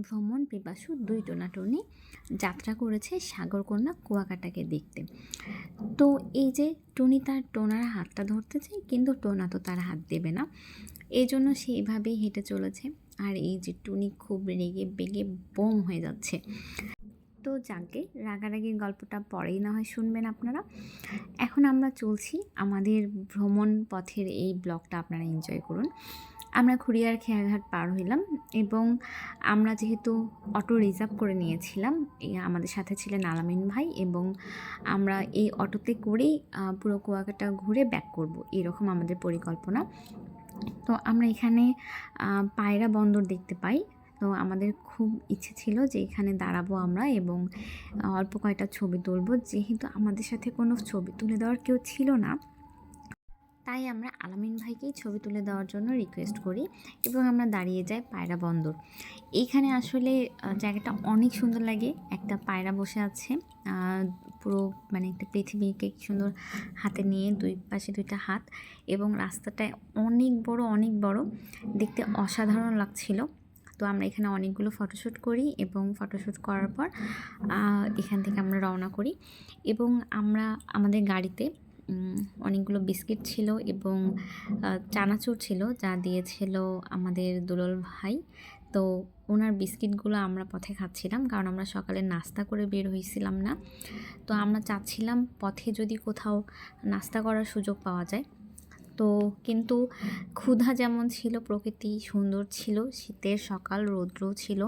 ভ্রমণ পিপাসু দুই টোনাটুনি যাত্রা করেছে সাগরকন্যা কুয়াকাটাকে দেখতে। তো এই যে টুনি তার টোনার হাতটা ধরতে চায়, কিন্তু টোনা তো তার হাত দেবে না, এই জন্য সে এইভাবেই হেঁটে চলেছে। আর এই যে টুনি খুব রেগে বেগে বোম হয়ে যাচ্ছে। তো যাকে রাগারাগির গল্পটা পরেই না হয় শুনবেন আপনারা। এখন আমরা চলছি আমাদের ভ্রমণ পথের এই ব্লগটা আপনারা এনজয় করুন। আমরা খুরিয়ার খেয়াঘাট পার হইলাম এবং আমরা যেহেতু অটো রিজার্ভ করে নিয়েছিলাম, আমাদের সাথে ছিলেন আলামিন ভাই, এবং আমরা এই অটোতে করেই পুরো কুয়াকাটা ঘুরে ব্যাক করব, এরকম আমাদের পরিকল্পনা। তো আমরা এখানে পায়রা বন্দর দেখতে পাই। তো আমাদের খুব ইচ্ছে ছিল যে এখানে দাঁড়াবো আমরা এবং অল্প কয়টা ছবি তুলব। যেহেতু আমাদের সাথে কোনো ছবি তুলে দেওয়ার কেউ ছিল না, তাই আমরা আলামিন ভাইকেই ছবি তুলে দেওয়ার জন্য রিকোয়েস্ট করি এবং আমরা দাঁড়িয়ে যাই পায়রা বন্দর। এইখানে আসলে জায়গাটা অনেক সুন্দর লাগে। একটা পায়রা বসে আছে, পুরো মানে একটা পৃথিবীকে কি সুন্দর হাতে নিয়ে, দুই পাশে দুইটা হাত, এবং রাস্তাটায় অনেক বড় অনেক বড়, দেখতে অসাধারণ লাগছিল। তো আমরা এখানে অনেকগুলো ফটোশ্যুট করি এবং ফটোশ্যুট করার পর এখান থেকে আমরা রওনা করি। এবং আমরা আমাদের গাড়িতে অনেকগুলো বিস্কিট ছিল এবং চানাচুর ছিল, যা দিয়েছিল আমাদের দুলাল ভাই। তো ওনার বিস্কিটগুলো আমরা পথে খাচ্ছিলাম, কারণ আমরা সকালে নাস্তা করে বের হয়েছিলাম না। তো আমরা চাচ্ছিলাম পথে যদি কোথাও নাস্তা করার সুযোগ পাওয়া যায়। তো কিন্তু ক্ষুধা যেমন ছিল, প্রকৃতি সুন্দর ছিল, শীতের সকাল, রৌদ্র ছিল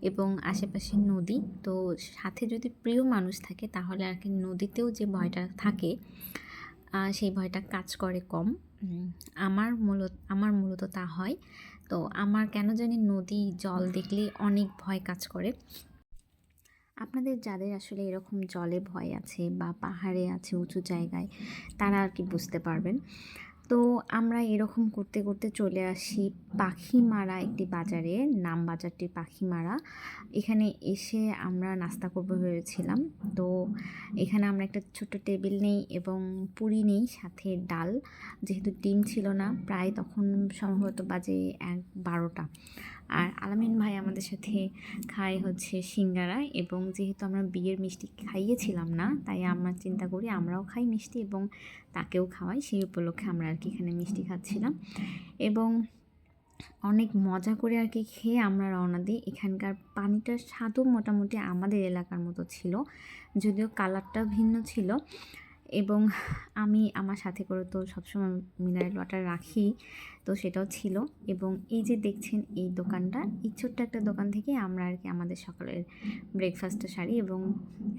এবং আশেপাশে নদী। তো সাথে যদি প্রিয় মানুষ থাকে তাহলে আর কি নদীতেও যে ভয়টা থাকে, সেই ভয়টা কাজ করে কম। আমার মূলত তা হয়। তো আমার কেন জানি নদী, জল দেখলে অনেক ভয় কাজ করে। আপনাদের যাদের আসলে এরকম জলে ভয় আছে বা পাহাড়ে আছে উঁচু জায়গায়, তারা আর কি বুঝতে পারবেন। তো আমরা এরকম করতে করতে চলে আসি পাখিমারা একটি বাজারে, নাম বাজারটি পাখিমারা। এখানে এসে আমরা নাস্তা করবো ভেবেছিলাম। তো এখানে আমরা একটা ছোট্ট টেবিল নেই এবং পুরি নেই, সাথে ডাল। যেহেতু ডিম ছিল না, প্রায় তখন সম্ভবত বাজে ১:১২টা। আর আলামিন ভাই আমাদের সাথে খায় হচ্ছে সিঙ্গারা, এবং যেহেতু আমরা বিয়ের মিষ্টি খাইয়েছিলাম না, তাই আমরা চিন্তা করি আমরাও খাই মিষ্টি এবং তাকেও খাওয়াই। সেই উপলক্ষে আমরা আর কি এখানে মিষ্টি খাচ্ছিলাম এবং অনেক মজা করে আর কি খেয়ে আমরা রওনা দিই। এখানকার পানিটার স্বাদও মোটামুটি আমাদের এলাকার মতো ছিল, যদিও কালারটা ভিন্ন ছিল। এবং আমি আমার সাথে করে তো সবসময় মিনারেল ওয়াটার রাখি, তো সেটাও ছিল। এবং এই যে দেখছেন এই দোকানটা, এই ছোট্ট একটা দোকান থেকে আমরা আর কি আমাদের সকালের ব্রেকফাস্টটা সারি, এবং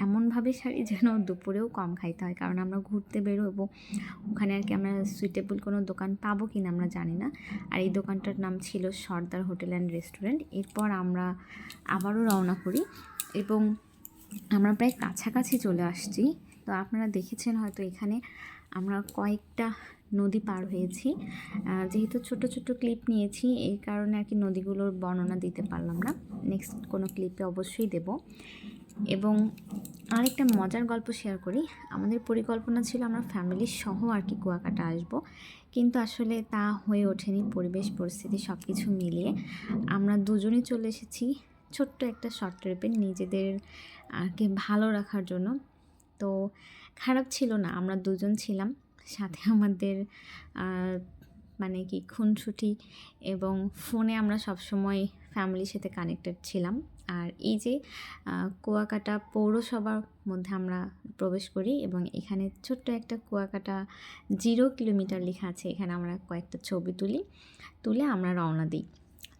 এমনভাবে সারি যেন দুপুরেও কম খাইতে হয়, কারণ আমরা ঘুরতে বেরোবো, ওখানে আর কি আমরা সুইটেবল কোনো দোকান পাবো কিনা আমরা জানি না। আর এই দোকানটার নাম ছিল সর্দার হোটেল অ্যান্ড রেস্টুরেন্ট। এরপর আমরা আবারও রওনা করি এবং আমরা প্রায় কাছাকাছি চলে আসছি। তো আপনারা দেখেছেন হয়তো এখানে আমরা কয়েকটা নদী পার হয়েছি। যেহেতু ছোট ছোট ক্লিপ নিয়েছি, এই কারণে আর কি নদীগুলোর বর্ণনা দিতে পারলাম না, নেক্সট কোনো ক্লিপে অবশ্যই দেব। এবং আরেকটা মজার গল্প শেয়ার করি। আমাদের পরিকল্পনা ছিল আমরা ফ্যামিলির সহ আর কি কুয়াকাটা আসবো, কিন্তু আসলে তা হয়ে ওঠেনি। পরিবেশ পরিস্থিতি সব কিছু মিলিয়ে আমরা দুজনেই চলে এসেছি ছোট্ট একটা শর্ট ট্রিপে, নিজেদের আর কি ভালো রাখার জন্য। তো খারাপ ছিল না, আমরা দুজন ছিলাম, সাথে আমাদের মানে কি খুনসুটি, এবং ফোনে আমরা সবসময় ফ্যামিলির সাথে কানেক্টেড ছিলাম। আর এই যে কুয়াকাটা পৌরসভার মধ্যে আমরা প্রবেশ করি এবং এখানে ছোট্ট একটা কুয়াকাটা 0 কিলোমিটার লেখা আছে। এখানে আমরা কয়েকটা ছবি তুলে আমরা রওনা দিই।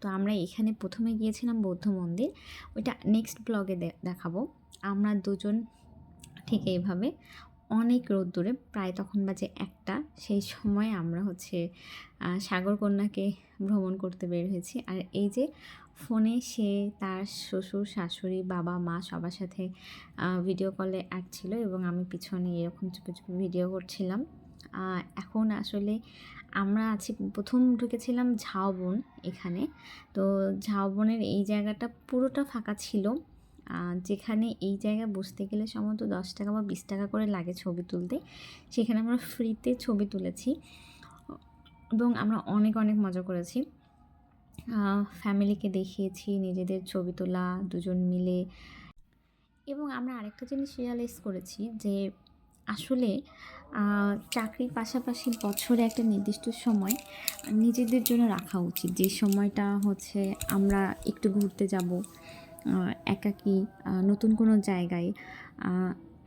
তো আমরা এখানে প্রথমে গিয়েছিলাম বৌদ্ধ মন্দির, ওইটা নেক্সট ব্লগে দেখাবো। আমরা দুজন ঠিক এইভাবে অনেক রোদ্দুরে, প্রায় তখন বাজে 1টা, সেই সময় আমরা হচ্ছে সাগরকন্যাকে ভ্রমণ করতে বের হয়েছি। আর এই যে ফোনে সে তার শ্বশুর শাশুড়ি বাবা মা সবার সাথে ভিডিও কলে অ্যাড ছিল এবং আমি পিছনে এরকম চুপে চুপে ভিডিও করছিলাম। এখন আসলে আমরা আছি, প্রথম ঢুকেছিলাম ঝাউবন এখানে। তো ঝাউবনের এই জায়গাটা পুরোটা ফাঁকা ছিল, যেখানে এই জায়গায় বসতে গেলে সম্ভবত 10 টাকা বা 20 টাকা করে লাগে ছবি তুলতে। সেখানে আমরা ফ্রিতে ছবি তুলেছি এবং আমরা অনেক অনেক মজা করেছি। ফ্যামিলিকে দেখিয়েছি নিজেদের ছবি তোলা দুজন মিলে। এবং আমরা আরেকটা জিনিস রিয়ালাইজ করেছি যে আসলে চাকরির পাশাপাশি বছরে একটা নির্দিষ্ট সময় নিজেদের জন্য রাখা উচিত, যে সময়টা হচ্ছে আমরা একটু ঘুরতে যাব একাকী নতুন কোনো জায়গায়।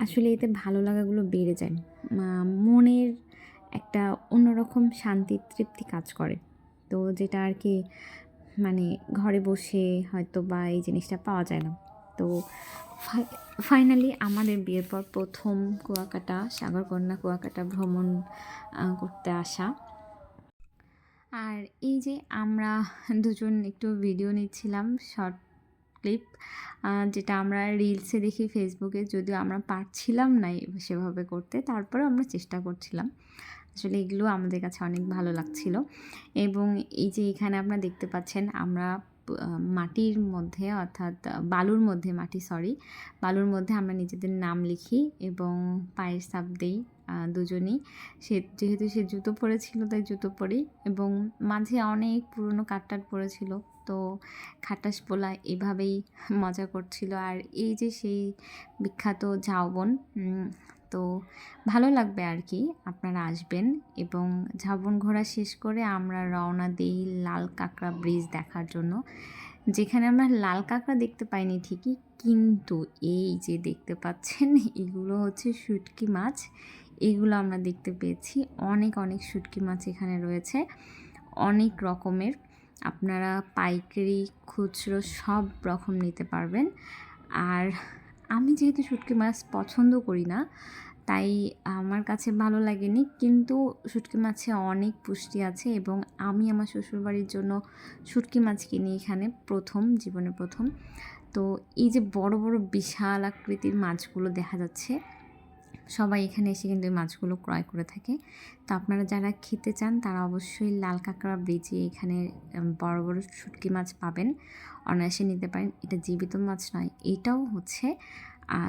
আসলে এতে ভালো লাগাগুলো বেড়ে যায়, মনের একটা অন্যরকম শান্তি তৃপ্তি কাজ করে। তো যেটা আর কি মানে ঘরে বসে হয়তো বা এই জিনিসটা পাওয়া যায় না। তো ফাইনালি আমাদের বিয়ের পর প্রথম কুয়াকাটা সাগরকন্যা কুয়াকাটা ভ্রমণ করতে আসা। আর এই যে আমরা দুজন একটু ভিডিও নিচ্ছিলাম, শর্ট ক্লিপ, যেটা আমরা রিলসে দেখি ফেসবুকে, যদিও আমরা পারছিলাম না সেভাবে করতে, তারপরে আমরা চেষ্টা করছিলাম। আসলে এগুলো আমাদের কাছে অনেক ভালো লাগছিল। এবং এই যে এখানে আপনারা দেখতে পাচ্ছেন আমরা মাটির মধ্যে, অর্থাৎ বালুর মধ্যে, বালুর মধ্যে আমরা নিজেদের নাম লিখি এবং পায়ের ছাপ দেই দুজনই। যেহেতু সে জুতো পরেছিল তাই জুতো পরি, এবং মাঝে অনেক পুরনো কাঠটাট পড়েছিল, তো খাটাস পোলা এভাবেই মজা করছিল। আর এই যে সেই বিখ্যাত ঝাউবন, তো ভালো লাগবে আর কি, আপনারা আসবেন। এবং ঝাউবন ঘোরা শেষ করে আমরা রওনা দিই লাল কাঁকড়া ব্রিজ দেখার জন্য, যেখানে আমরা লাল কাঁকড়া দেখতে পাইনি ঠিকই, কিন্তু এই যে দেখতে পাচ্ছেন এগুলো হচ্ছে শুটকি মাছ, এগুলো আমরা দেখতে পেয়েছি। অনেক অনেক শুটকি মাছ এখানে রয়েছে, অনেক রকমের। আপনারা পাইকারি খুচরো সব রকম নিতে পারবেন। আর আমি যেহেতু শুটকি মাছ পছন্দ করি না, তাই আমার কাছে ভালো লাগেনি, কিন্তু শুটকি মাছে অনেক পুষ্টি আছে। এবং আমি আমার শ্বশুরবাড়ির জন্য শুটকি মাছ কিনি এখানে জীবনে প্রথম। তো এই যে বড় বড় বিশাল আকৃতির মাছগুলো দেখা যাচ্ছে, সবাই এখানে এসে কিন্তু এই মাছগুলো ক্রয় করে থাকে। তো আপনারা যারা খেতে চান তারা অবশ্যই লাল কাঁকড়া ব্রিজে এখানে বড় বড় শুটকি মাছ পাবেন, অনায়াসে নিতে পারেন। এটা জীবিত মাছ নয়, এটাও হচ্ছে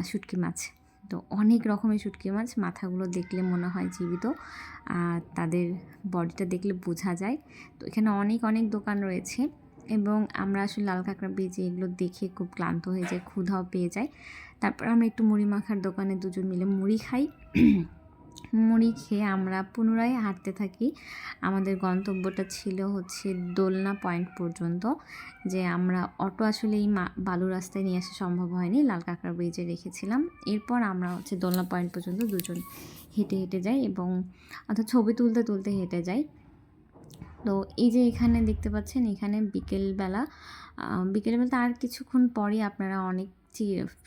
শুটকি মাছ। তো অনেক রকমের শুটকি মাছ, মাথাগুলো দেখলে মনে হয় জীবিত, তাদের বডিটা দেখলে বোঝা যায়। তো এখানে অনেক অনেক দোকান রয়েছে, এবং আমরা আসলে লাল কাঁকড়া ব্রিজে এগুলো দেখে খুব ক্লান্ত হয়ে যাই, ক্ষুধাও পেয়ে যায়। তারপর আমরা একটু মুড়ি মাখার দোকানে দুজন মিলে মুড়ি খাই। মুড়ি খেয়ে আমরা পুনরায় হাঁটতে থাকি। আমাদের গন্তব্যটা ছিল হচ্ছে দোলনা পয়েন্ট পর্যন্ত, যে আমরা অটো আসলে এই বালু রাস্তায় নিয়ে আসা সম্ভব হয়নি, লাল কাঁকড়া ব্রিজে রেখেছিলাম। এরপর আমরা হচ্ছে দোলনা পয়েন্ট পর্যন্ত দুজন হেঁটে হেঁটে যাই, এবং অর্থাৎ ছবি তুলতে তুলতে হেঁটে যাই। তো এই যে এখানে দেখতে পাচ্ছেন, এখানে বিকেলবেলা আর কিছুক্ষণ পরে আপনারা অনেক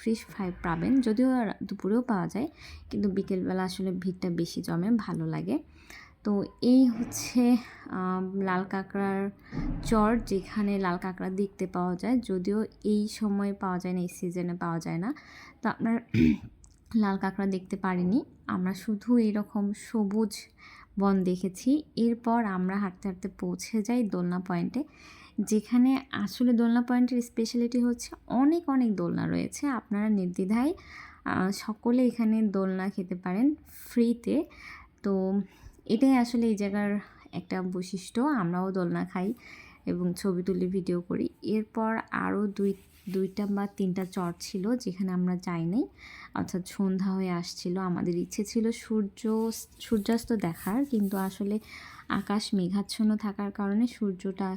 ফিশ ফ্রাই পাবেন, যদিও দুপুরেও পাওয়া যায়, কিন্তু বিকেলবেলা আসলে ভিড়টা বেশি জমে, ভালো লাগে। তো এই হচ্ছে লাল কাঁকড়ার চর, যেখানে লাল কাঁকড়া দেখতে পাওয়া যায়, যদিও এই সময় পাওয়া যায় না, এই সিজনে পাওয়া যায় না। তো আপনার লাল কাঁকড়া দেখতে পারিনি, আমরা শুধু এরকম সবুজ বন দেখেছি। এরপর আমরা হাঁটতে হাঁটতে পৌঁছে যাই দোলনা পয়েন্টে, যেখানে আসলে দোলনা পয়েন্টের স্পেশালিটি হচ্ছে অনেক অনেক দোলনা রয়েছে। আপনারা নির্দ্বিধায় সকলে এখানে দোলনা খেতে পারেন ফ্রিতে। তো এটাই আসলে এই জায়গার একটা বৈশিষ্ট্য। আমরাও দোলনা খাই এবং ছবি তুলি, ভিডিও করি। এরপর আরও দুইটা বা তিনটা চর ছিল যেখানে আমরা যাইনি, অর্থাৎ সন্ধ্যা হয়ে আসছিল। আমাদের ইচ্ছে ছিল সূর্যাস্ত দেখার, কিন্তু আসলে আকাশ মেঘাচ্ছন্ন থাকার কারণে সূর্যটা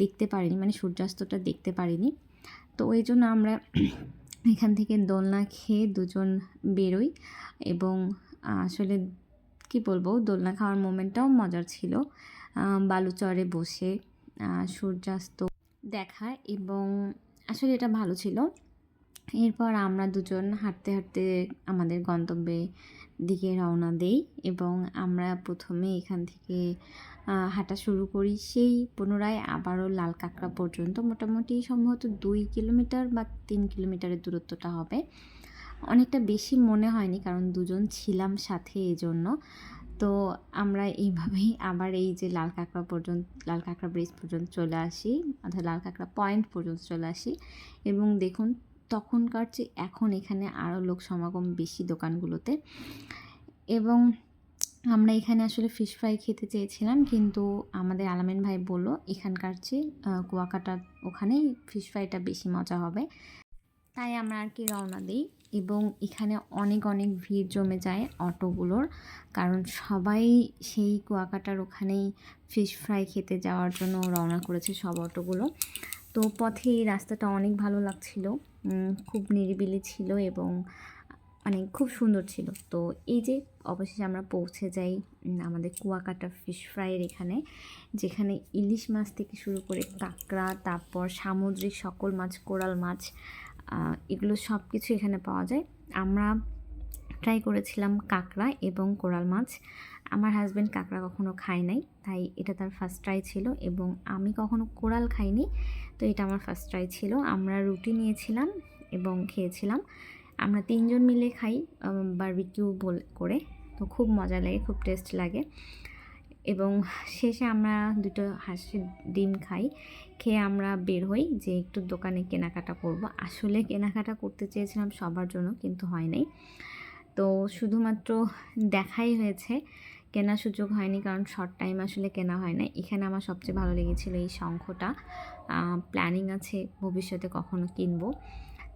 দেখতে পারিনি, মানে সূর্যাস্তটা দেখতে পারিনি। তো এই জন্য আমরা এখান থেকে দোলনা খেয়ে দুজন বেরোই। এবং আসলে কি বলবো, দোলনা খাওয়ার মোমেন্টটাও মজার ছিল, বালুচরে বসে সূর্যাস্ত দেখা, এবং আসলে এটা ভালো ছিল। এরপর আমরা দুজন হাঁটতে হাঁটতে আমাদের গন্তব্যের দিকে রওনা দেই, এবং আমরা প্রথমে এখান থেকে হাঁটা শুরু করি, সেই পুনরায় আবারও লাল কাঁকড়া পর্যন্ত। মোটামুটি সম্ভবত 2 কিলোমিটার বা 3 কিলোমিটারের দূরত্বটা হবে, অনেকটা বেশি মনে হয়নি কারণ দুজন ছিলাম সাথে, এজন্য। তো আমরা এইভাবেই আবার এই যে লাল কাঁকড়া ব্রিজ পর্যন্ত চলে আসি, অর্থাৎ লাল কাঁকড়া পয়েন্ট পর্যন্ত চলে আসি। এবং দেখুন, তখনকার চেয়ে এখন এখানে আরও লোক সমাগম বেশি দোকানগুলোতে। এবং আমরা এখানে আসলে ফিশ ফ্রাই খেতে চেয়েছিলাম, কিন্তু আমাদের আলামিন ভাই বলল এখানকার চেয়ে কুয়াকাটার ওখানেই ফিশ ফ্রাইটা বেশি মজা হবে। তাই আমরা আর কি রওনা দিই, এবং এখানে অনেক অনেক ভিড় জমে যায় অটোগুলোর, কারণ সবাই সেই কুয়াকাটার ওখানেই ফিশ ফ্রাই খেতে যাওয়ার জন্য রওনা করেছে সব অটোগুলো। তো পথে এই রাস্তাটা অনেক ভালো লাগছিল, খুব নিরিবিলি ছিল এবং মানে খুব সুন্দর ছিল। তো এই যে অবশেষে আমরা পৌঁছে যাই আমাদের কুয়াকাটা ফিশ ফ্রাইয়ের এখানে, যেখানে ইলিশ মাছ থেকে শুরু করে কাঁকড়া, তারপর সামুদ্রিক সকল মাছ, কোরাল মাছ, এগুলো সব কিছু এখানে পাওয়া যায়। আমরা ট্রাই করেছিলাম কাঁকড়া এবং কোরাল মাছ। আমার হাজব্যান্ড কাঁকড়া কখনো খায় নাই, তাই এটা তার ফার্স্ট ট্রাই ছিল, এবং আমি কখনো কোরাল খাইনি, তো এটা আমার ফার্স্ট ট্রাই ছিল। আমরা রুটি নিয়েছিলাম এবং খেয়েছিলাম। আমরা ৩ জন মিলে খাই বারবিকিউ করে। তো খুব মজা লাগে, খুব টেস্ট লাগে। এবং শেষে আমরা 2টো হাঁসের ডিম খাই। খেয়ে আমরা বের হই যে একটু দোকানে কেনাকাটা করব। আসলে কেনাকাটা করতে চেয়েছিলাম সবার জন্য, কিন্তু হয় নাই। তো শুধুমাত্র দেখাই হয়েছে, কেনার সুযোগ হয়নি, কারণ শর্ট টাইম আসলে কেনা হয় না। এখানে আমার সবচেয়ে ভালো লেগেছিলো এই শঙ্খটা, প্ল্যানিং আছে ভবিষ্যতে কখনো কিনবো।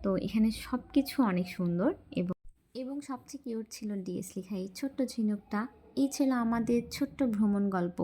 তো এখানে সব কিছু অনেক সুন্দর, এবং সবচেয়ে কিউট ছিল ডিএসলি খাই ছোট্ট ঝিনুকটা। এই ছিল আমাদের ছোট্ট ভ্রমণ গল্প।